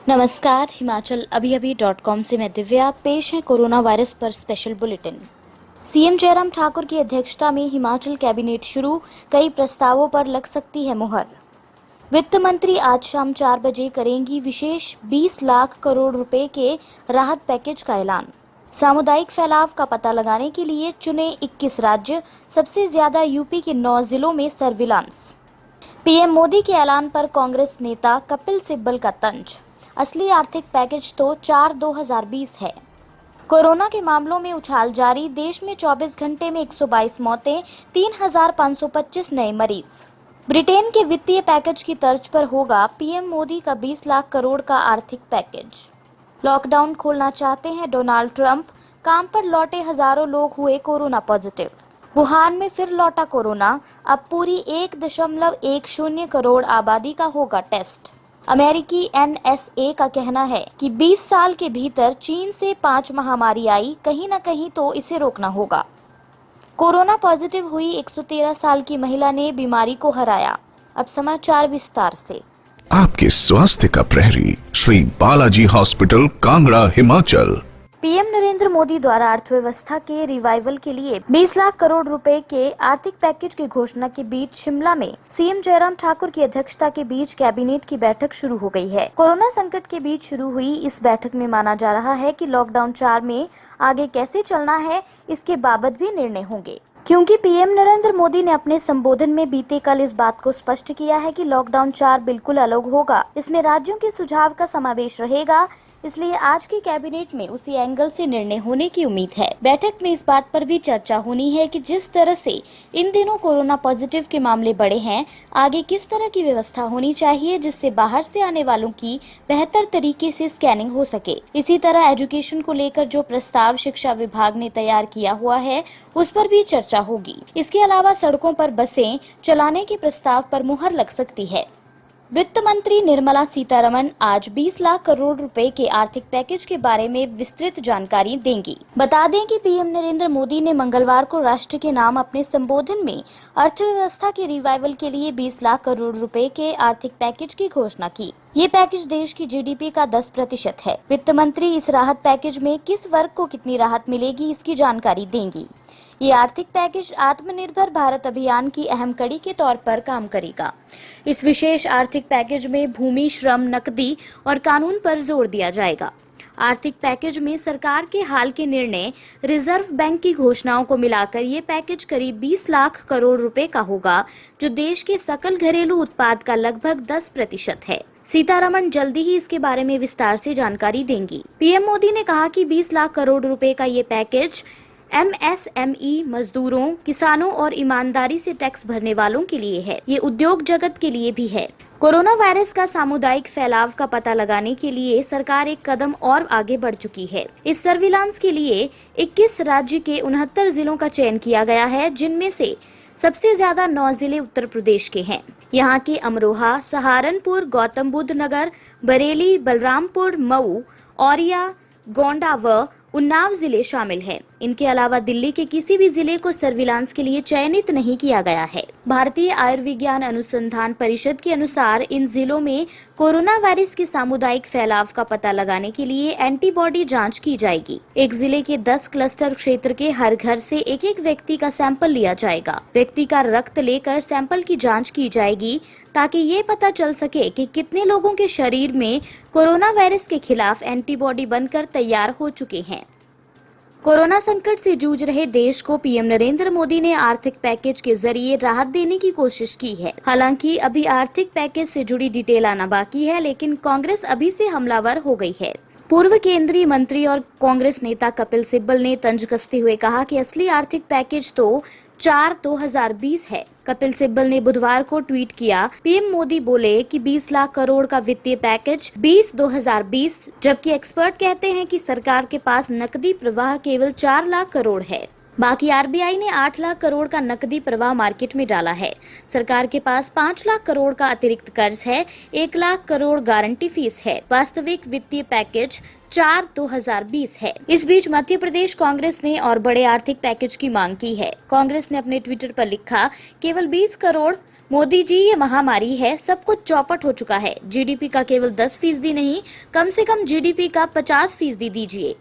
नमस्कार, हिमाचल अभी से मैं दिव्या। पेश है कोरोना वायरस पर special bulletin. CM Jairam Thakur की अध्यक्षता में हिमाचल कैबिनेट शुरू, कई प्रस्तावों पर लग सकती है मुहर। वित्त मंत्री आज शाम 4 बजे करेंगी विशेष 20 लाख करोड़ रुपए के राहत पैकेज का ऐलान। सामुदायिक फैलाव का पता लगाने के लिए चुने 21 राज्य, सबसे ज्यादा यूपी के 9 जिलों में सर्विलांस। पीएम मोदी के ऐलान पर कांग्रेस नेता कपिल सिब्बल का तंज, असली आर्थिक पैकेज तो 4/2020 है। कोरोना के मामलों में उछाल जारी, देश में 24 घंटे में 122 मौतें, 3,525 नए मरीज। ब्रिटेन के वित्तीय पैकेज की तर्ज पर होगा पीएम मोदी का 20 लाख करोड़ का आर्थिक पैकेज। लॉकडाउन खोलना चाहते हैं डोनाल्ड ट्रंप, काम पर लौटे हजारों लोग हुए कोरोना पॉजिटिव। वुहान में फिर लौटा कोरोना, अब पूरी 1.10 करोड़ आबादी का होगा टेस्ट। अमेरिकी एनएसए का कहना है कि 20 साल के भीतर चीन से 5 महामारी आई, कहीं न कहीं तो इसे रोकना होगा। कोरोना पॉजिटिव हुई 113 साल की महिला ने बीमारी को हराया। अब समाचार विस्तार से। आपके स्वास्थ्य का प्रहरी, श्री बालाजी हॉस्पिटल, कांगड़ा, हिमाचल। पीएम नरेंद्र मोदी द्वारा अर्थव्यवस्था के रिवाइवल के लिए 20 लाख करोड़ रुपए के आर्थिक पैकेज की घोषणा के बीच शिमला में सीएम जयराम ठाकुर की अध्यक्षता के बीच कैबिनेट की बैठक शुरू हो गई है। कोरोना संकट के बीच शुरू हुई इस बैठक में माना जा रहा है कि लॉकडाउन 4 में आगे कैसे चलना है, इसके बाबत भी निर्णय होंगे। क्योंकि पीएम नरेंद्र मोदी ने अपने संबोधन में बीते कल इस बात को स्पष्ट किया है कि लॉकडाउन 4 बिल्कुल अलग होगा, इसमें राज्यों के सुझाव का समावेश रहेगा, इसलिए आज की कैबिनेट में उसी एंगल से निर्णय होने की उम्मीद है। बैठक में इस बात पर भी चर्चा होनी है कि जिस तरह से इन दिनों कोरोना पॉजिटिव के मामले बढ़े हैं, आगे किस तरह की व्यवस्था होनी चाहिए जिससे बाहर से आने वालों की बेहतर तरीके से स्कैनिंग हो सके। इसी तरह एजुकेशन को लेकर जो प्रस्ताव शिक्षा विभाग ने तैयार किया हुआ है, उस पर भी चर्चा होगी। इसके अलावा सड़कों पर बसें चलाने के प्रस्ताव पर मुहर लग सकती है। वित्त मंत्री निर्मला सीतारमण आज 20 लाख करोड़ रुपए के आर्थिक पैकेज के बारे में विस्तृत जानकारी देंगी। बता दें कि पीएम नरेंद्र मोदी ने मंगलवार को राष्ट्र के नाम अपने संबोधन में अर्थव्यवस्था के रिवाइवल के लिए 20 लाख करोड़ रुपए के आर्थिक पैकेज की घोषणा की। ये पैकेज देश की जीडीपी का 10% है। वित्त मंत्री इस राहत पैकेज में किस वर्ग को कितनी राहत मिलेगी, इसकी जानकारी देंगी। ये आर्थिक पैकेज आत्मनिर्भर भारत अभियान की अहम कड़ी के तौर पर काम करेगा। इस विशेष आर्थिक पैकेज में भूमि, श्रम, नकदी और कानून पर जोर दिया जाएगा। आर्थिक पैकेज में सरकार के हाल के निर्णय, रिजर्व बैंक की घोषणाओं को मिलाकर ये पैकेज करीब 20 लाख करोड़ रुपए का होगा, जो देश के सकल घरेलू उत्पाद का लगभग 10% है। सीतारमण जल्दी ही इसके बारे में विस्तार से जानकारी देंगी। पीएम मोदी ने कहा कि 20 लाख करोड़ रुपए का ये पैकेज एमएसएमई, मजदूरों, किसानों और ईमानदारी से टैक्स भरने वालों के लिए है। ये उद्योग जगत के लिए भी है। कोरोना वायरस का सामुदायिक फैलाव का पता लगाने के लिए सरकार एक कदम और आगे बढ़ चुकी है। इस सर्विलांस के लिए 21 राज्य के 69 जिलों का चयन किया गया है, जिनमें से सबसे ज्यादा 9 जिले उत्तर प्रदेश के हैं। यहाँ के अमरोहा, सहारनपुर, गौतम बुद्ध नगर, बरेली, बलरामपुर, मऊ, औरिया, गोंडा व उन्नाव जिले शामिल हैं। इनके अलावा दिल्ली के किसी भी जिले को सर्विलांस के लिए चयनित नहीं किया गया है। भारतीय आयुर्विज्ञान अनुसंधान परिषद के अनुसार इन जिलों में कोरोना वायरस के सामुदायिक फैलाव का पता लगाने के लिए एंटीबॉडी जांच की जाएगी। एक जिले के 10 क्लस्टर क्षेत्र के हर घर से एक व्यक्ति का सैंपल लिया जाएगा। व्यक्ति का रक्त लेकर सैंपल की जांच की जाएगी, ताकि ये पता चल सके कि कितने लोगों के शरीर में कोरोना वायरस के खिलाफ एंटीबॉडी बनकर तैयार हो चुके हैं। कोरोना संकट से जूझ रहे देश को पीएम नरेंद्र मोदी ने आर्थिक पैकेज के जरिए राहत देने की कोशिश की है। हालांकि अभी आर्थिक पैकेज से जुड़ी डिटेल आना बाकी है, लेकिन कांग्रेस अभी से हमलावर हो गई है। पूर्व केंद्रीय मंत्री और कांग्रेस नेता कपिल सिब्बल ने तंज कसते हुए कहा कि असली आर्थिक पैकेज तो 4/2020 है। कपिल सिब्बल ने बुधवार को ट्वीट किया, पीएम मोदी बोले कि 20 लाख करोड़ का वित्तीय पैकेज 20/2020, जबकि एक्सपर्ट कहते हैं कि सरकार के पास नकदी प्रवाह केवल 4 लाख करोड़ है। बाकी आरबीआई ने 8 लाख करोड़ का नकदी प्रवाह मार्केट में डाला है। सरकार के पास 5 लाख करोड़ का अतिरिक्त कर्ज है, 1 लाख करोड़ गारंटी फीस है। वास्तविक वित्तीय पैकेज 4/2020 है। इस बीच मध्य प्रदेश कांग्रेस ने और बड़े आर्थिक पैकेज की मांग की है। कांग्रेस ने अपने ट्विटर पर लिखा, केवल 20 करोड़ मोदी जी, ये महामारी है, सब कुछ चौपट हो चुका है। जीडीपी का केवल 10% नहीं, कम से कम जीडीपी का 50% दीजिए।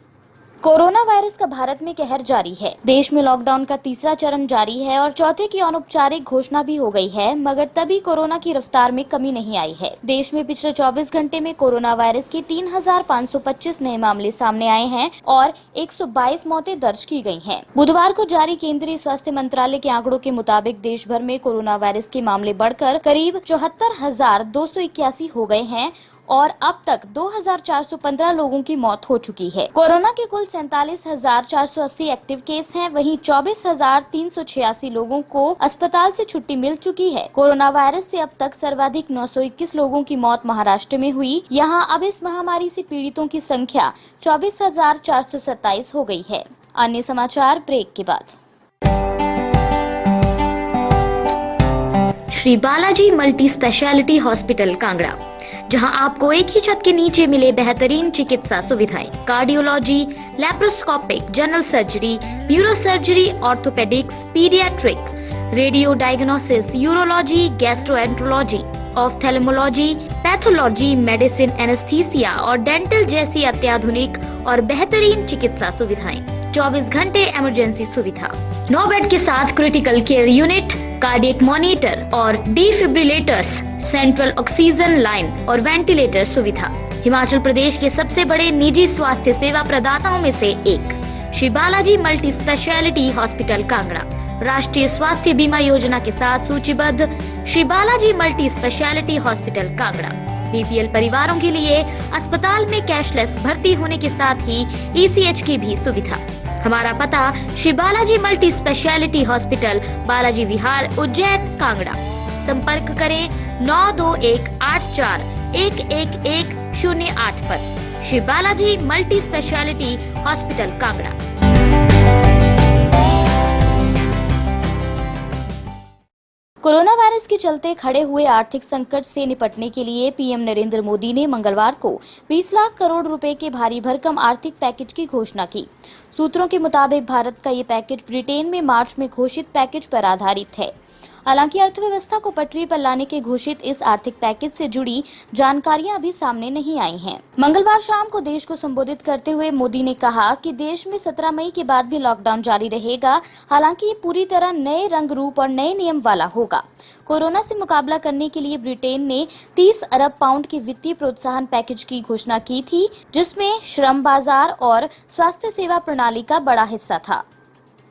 कोरोना वायरस का भारत में कहर जारी है। देश में लॉकडाउन का तीसरा चरण जारी है और चौथे की अनौपचारिक घोषणा भी हो गई है, मगर तभी कोरोना की रफ्तार में कमी नहीं आई है। देश में पिछले 24 घंटे में कोरोना वायरस के 3,525 नए मामले सामने आए हैं और 122 मौतें दर्ज की गई हैं। बुधवार को जारी केंद्रीय स्वास्थ्य मंत्रालय के आंकड़ों के मुताबिक देश भर में कोरोना वायरस के मामले बढ़कर करीब 74,281 हो गए हैं और अब तक 2,415 लोगों की मौत हो चुकी है। कोरोना के कुल 47,480 एक्टिव केस हैं, वहीं 24,386 लोगों को अस्पताल से छुट्टी मिल चुकी है। कोरोना वायरस से अब तक सर्वाधिक 921 लोगों की मौत महाराष्ट्र में हुई। यहां अब इस महामारी से पीड़ितों की संख्या 24,427 हो गई है। अन्य समाचार ब्रेक के बाद। Shri Balaji multi speciality hospital Kangra, जहां आपको एक ही छत के नीचे मिले बेहतरीन चिकित्सा सुविधाएं, cardiology, laparoscopic, general surgery, neuro surgery, orthopaedics, paediatric, radio diagnosis, urology, gastroenterology, ophthalmology, pathology, medicine, anaesthesia और डेंटल जैसी अत्याधुनिक और बेहतरीन चिकित्सा सुविधाएं, 24 घंटे इमरजेंसी सुविधा, 9 बेड के साथ critical care unit, cardiac monitor और डिफिब्रिलेटर्स, सेंट्रल ऑक्सीजन लाइन और वेंटिलेटर सुविधा। हिमाचल प्रदेश के सबसे बड़े निजी स्वास्थ्य सेवा प्रदाताओं में से एक Shri Balaji multi speciality hospital Kangra राष्ट्रीय स्वास्थ्य बीमा योजना के साथ सूचीबद्ध Shri Balaji multi speciality hospital Kangra BPL परिवारों के लिए अस्पताल में कैशलेस भर्ती होने के साथ ही ईसीएच की भी सुविधा। हमारा पता Shri Balaji multi speciality hospital, Balaji Vihar, Ujjain, Kangra. संपर्क करें 9218411108 पर। Shri Balaji multi speciality hospital Kangra. Corona virus के चलते खड़े हुए आर्थिक संकट से निपटने के लिए पीएम नरेंद्र मोदी ने मंगलवार को 20 लाख करोड़ रुपए के भारी भरकम आर्थिक पैकेज की घोषणा की। सूत्रों के मुताबिक भारत का ये पैकेज ब्रिटेन में मार्च में घोषित पैकेज पर आधारित है। हालांकि अर्थव्यवस्था को पटरी पर लाने के घोषित इस आर्थिक पैकेज से जुड़ी जानकारियां अभी सामने नहीं आई हैं। मंगलवार शाम को देश को संबोधित करते हुए मोदी ने कहा कि देश में 17 मई के बाद भी लॉकडाउन जारी रहेगा। हालांकि ये पूरी तरह नए रंग रूप और नए नियम वाला होगा। कोरोना से मुकाबला करने के लिए ब्रिटेन ने 30 अरब पाउंड के वित्तीय प्रोत्साहन पैकेज की घोषणा की थी, जिसमें श्रम बाजार और स्वास्थ्य सेवा प्रणाली का बड़ा हिस्सा था।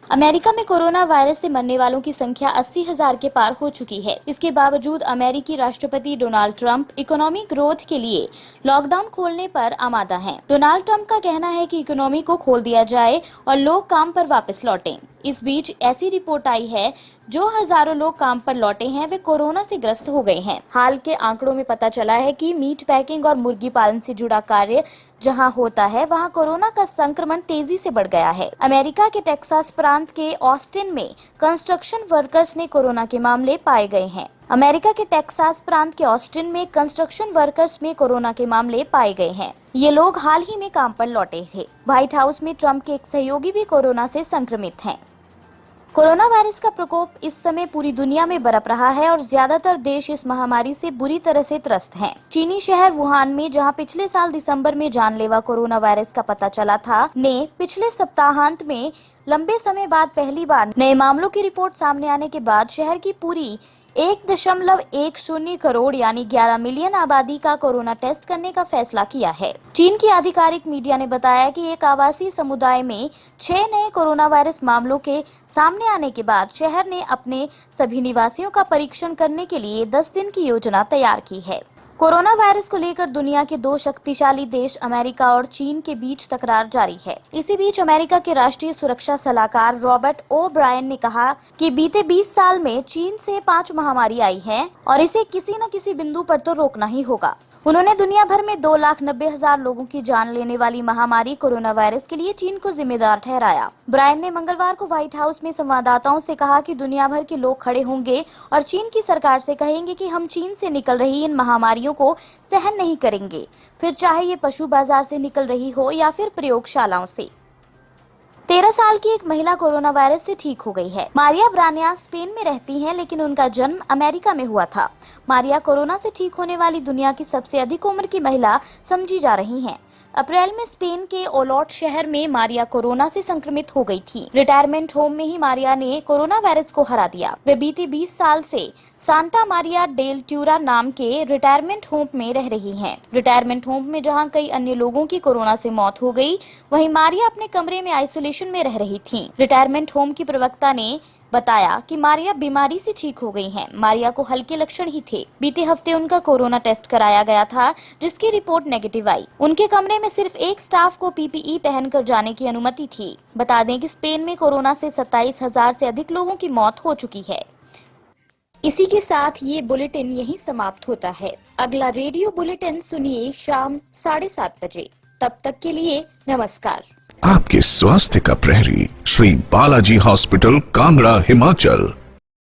अमेरिका में कोरोना वायरस से मरने वालों की संख्या 80,000 के पार हो चुकी है। इसके बावजूद अमेरिकी राष्ट्रपति डोनाल्ड ट्रंप इकोनॉमी ग्रोथ के लिए लॉकडाउन खोलने पर आमादा हैं। डोनाल्ड ट्रंप का कहना है कि इकोनॉमी को खोल दिया जाए और लोग काम पर वापस लौटें। इस बीच ऐसी रिपोर्ट आई है जो हजारों लोग काम पर लौटे हैं वे कोरोना से ग्रस्त हो गए हैं। हाल के आंकड़ों में पता चला है कि मीट पैकिंग और मुर्गी पालन से जुड़ा कार्य जहां होता है वहां कोरोना का संक्रमण तेजी से बढ़ गया है। अमेरिका के टेक्सास प्रांत के ऑस्टिन में कंस्ट्रक्शन वर्कर्स ने कोरोना के मामले पाए गए हैं। अमेरिका के टेक्सास प्रांत के ऑस्टिन में कंस्ट्रक्शन वर्कर्स में कोरोना के मामले पाए गए हैं। ये लोग हाल ही में काम पर लौटे थे। व्हाइट हाउस में ट्रंप के एक सहयोगी भी कोरोना से संक्रमित हैं। कोरोना वायरस का प्रकोप इस समय पूरी दुनिया में बरप रहा है और ज्यादातर देश इस महामारी से बुरी तरह से त्रस्त हैं। चीनी शहर वुहान में, जहां पिछले साल दिसंबर में जानलेवा कोरोना वायरस का पता चला था, ने पिछले सप्ताहांत में लंबे समय बाद पहली बार नए मामलों की रिपोर्ट सामने आने के बाद शहर की पूरी 1.10 करोड़ यानी 11 मिलियन आबादी का कोरोना टेस्ट करने का फैसला किया है। चीन की आधिकारिक मीडिया ने बताया कि एक आवासीय समुदाय में 6 नए कोरोना वायरस मामलों के सामने आने के बाद शहर ने अपने सभी निवासियों का परीक्षण करने के लिए 10 दिन की योजना तैयार की है। कोरोना वायरस को लेकर दुनिया के 2 शक्तिशाली देश अमेरिका और चीन के बीच तकरार जारी है। इसी बीच अमेरिका के राष्ट्रीय सुरक्षा सलाहकार रॉबर्ट ओ ब्रायन ने कहा कि बीते 20 साल में चीन से 5 महामारी आई है और इसे किसी न किसी बिंदु पर तो रोकना ही होगा। उन्होंने दुनिया भर में 2,90,000 लोगों की जान लेने वाली महामारी कोरोना वायरस के लिए चीन को जिम्मेदार ठहराया। ब्रायन ने मंगलवार को व्हाइट हाउस में संवाददाताओं से कहा कि दुनिया भर के लोग खड़े होंगे और चीन की सरकार से कहेंगे कि हम चीन से निकल रही इन महामारियों को सहन नहीं करेंगे, फिर चाहे ये पशु बाजार से निकल रही हो या फिर प्रयोगशालाओं से। 13 साल की एक महिला कोरोना वायरस से ठीक हो गई है। मारिया ब्रानियास स्पेन में रहती हैं, लेकिन उनका जन्म अमेरिका में हुआ था। मारिया कोरोना से ठीक होने वाली दुनिया की सबसे अधिक उम्र की महिला समझी जा रही हैं। अप्रैल में स्पेन के ओलोट शहर में मारिया कोरोना से संक्रमित हो गई थी। रिटायरमेंट होम में ही मारिया ने कोरोना वायरस को हरा दिया। वे बीते 20 साल से सांता मारिया डेल ट्यूरा नाम के रिटायरमेंट होम में रह रही हैं। रिटायरमेंट होम में जहां कई अन्य लोगों की कोरोना से मौत हो गई, वहीं मारिया अपने कमरे में आइसोलेशन में रह रही थीं। रिटायरमेंट होम की प्रवक्ता ने बताया कि मारिया बीमारी से ठीक हो गई हैं। मारिया को हल्के लक्षण ही थे। बीते हफ्ते उनका कोरोना टेस्ट कराया गया था, जिसकी रिपोर्ट नेगेटिव आई। उनके कमरे में सिर्फ एक स्टाफ को पीपीई पहनकर जाने की अनुमति थी। बता दें कि स्पेन में कोरोना से 27,000 से अधिक लोगों की मौत हो चुकी है। इसी के साथ ये बुलेटिन यहीं समाप्त होता है। अगला रेडियो बुलेटिन सुनिए शाम 7:30 बजे। तब तक के लिए नमस्कार। आपके स्वास्थ्य का प्रहरी श्री बालाजी हॉस्पिटल, कांगड़ा, हिमाचल।